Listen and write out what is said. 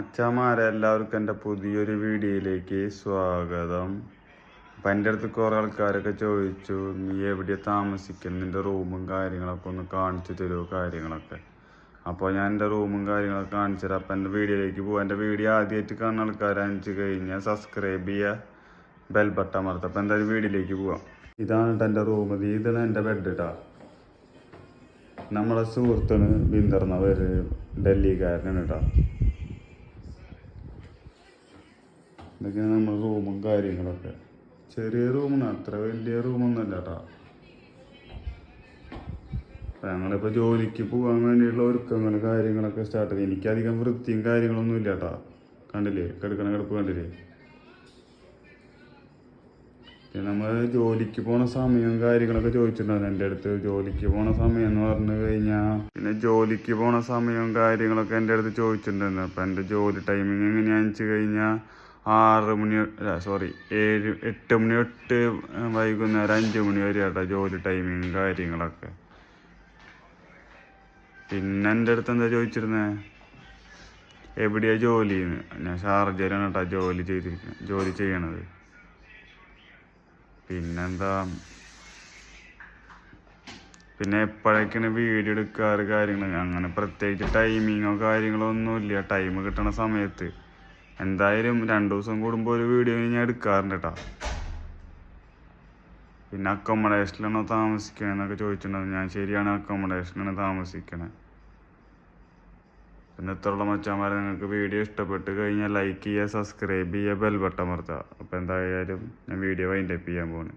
മച്ചാമാരെ എല്ലാവർക്കും എൻ്റെ പുതിയൊരു വീഡിയോയിലേക്ക് സ്വാഗതം. അപ്പം എൻ്റെ അടുത്ത് കുറേ ആൾക്കാരൊക്കെ ചോദിച്ചു, നീ എവിടെയാണ് താമസിക്കുന്നത്, നിൻ്റെ റൂമും കാര്യങ്ങളൊക്കെ ഒന്ന് കാണിച്ചു തരുമോ കാര്യങ്ങളൊക്കെ. അപ്പോൾ ഞാൻ എൻ്റെ റൂമും കാര്യങ്ങളൊക്കെ കാണിച്ചു തരാം. അപ്പം എൻ്റെ വീഡിയോയിലേക്ക് പോകാം. എൻ്റെ വീഡിയോ ആദ്യമായിട്ട് കാണുന്ന ആൾക്കാരനിച്ച് കഴിഞ്ഞാൽ സബ്സ്ക്രൈബ് ചെയ്യുക, ബെൽ ബട്ടൺ അമർത്തുക. അപ്പം എന്തായാലും വീഡിയോയിലേക്ക് പോവാം. ഇതാണ് കേട്ടോ എൻ്റെ റൂം. ഇതാണ് എൻ്റെ ബെഡ് കേട്ടോ. നമ്മളെ സുഹൃത്താണ് ബിന്ദർന്നവർ, ഡൽഹിക്കാരനാണ് കേട്ടോ. ഇതൊക്കെയാണ് നമ്മുടെ റൂമും കാര്യങ്ങളൊക്കെ. ചെറിയ റൂമാണ്, അത്ര വലിയ റൂമൊന്നുമല്ല കേട്ടോ. ഞങ്ങളിപ്പോൾ ജോലിക്ക് പോകാൻ വേണ്ടിയിട്ടുള്ള ഒരുക്കങ്ങൾ കാര്യങ്ങളൊക്കെ സ്റ്റാർട്ട് ചെയ്തു. എനിക്കധികം വൃത്തിയും കാര്യങ്ങളൊന്നും ഇല്ല കേട്ടോ. കണ്ടില്ലേ കിടക്കണ കിടപ്പ് കണ്ടില്ലേ. പിന്നെ നമ്മൾ ജോലിക്ക് പോണ സമയവും കാര്യങ്ങളൊക്കെ ചോദിച്ചിട്ടുണ്ടായിരുന്നു എൻ്റെ അടുത്ത്. ജോലിക്ക് പോണ സമയം എന്ന് പറഞ്ഞു കഴിഞ്ഞാൽ പിന്നെ ജോലിക്ക് പോണ സമയവും കാര്യങ്ങളൊക്കെ എൻ്റെ അടുത്ത് ചോദിച്ചിട്ടുണ്ടായിരുന്നു. അപ്പം എൻ്റെ ജോലി ടൈമിങ് എങ്ങനെയാണെന്ന് വെച്ച് കഴിഞ്ഞാൽ 8 മണി തൊട്ട് വൈകുന്നേരം 5 മണി വരെ കേട്ടോ ജോലി ടൈമിങ് കാര്യങ്ങളൊക്കെ. പിന്നെ എൻ്റെ അടുത്ത് എന്താ ചോദിച്ചിരുന്നത്, എവിടെയാണ് ജോലിന്ന്. ഞാൻ ഷാർജയിലാണ് കേട്ടോ ജോലി ചെയ്യണത്. പിന്നെന്താ, പിന്നെ എപ്പോഴൊക്കെയാണ് വീഡിയോ എടുക്കാറ് കാര്യങ്ങൾ. അങ്ങനെ പ്രത്യേകിച്ച് ടൈമിങ്ങോ കാര്യങ്ങളോ ഒന്നുമില്ല. ടൈം കിട്ടണ സമയത്ത് എന്തായാലും 2 ദിവസം കൂടുമ്പോൾ ഒരു വീഡിയോ ഞാൻ എടുക്കാറുണ്ട് കേട്ടോ. പിന്നെ അക്കോമഡേഷനിലാണോ താമസിക്കണമെന്നൊക്കെ ചോദിച്ചിട്ടുണ്ടായിരുന്നു. ഞാൻ ശരിയാണ്, അക്കോമഡേഷനാണ് താമസിക്കണത്. പിന്നെ ഇത്രയുള്ള മച്ചാന്മാരെ, നിങ്ങൾക്ക് വീഡിയോ ഇഷ്ടപ്പെട്ട് കഴിഞ്ഞാൽ ലൈക്ക് ചെയ്യുക, സബ്സ്ക്രൈബ് ചെയ്യുക, ബെൽ ബട്ടൺ അമർത്തുക. അപ്പോൾ എന്തായാലും ഞാൻ വീഡിയോ വൈൻഡപ്പ് ചെയ്യാൻ പോകുന്നു.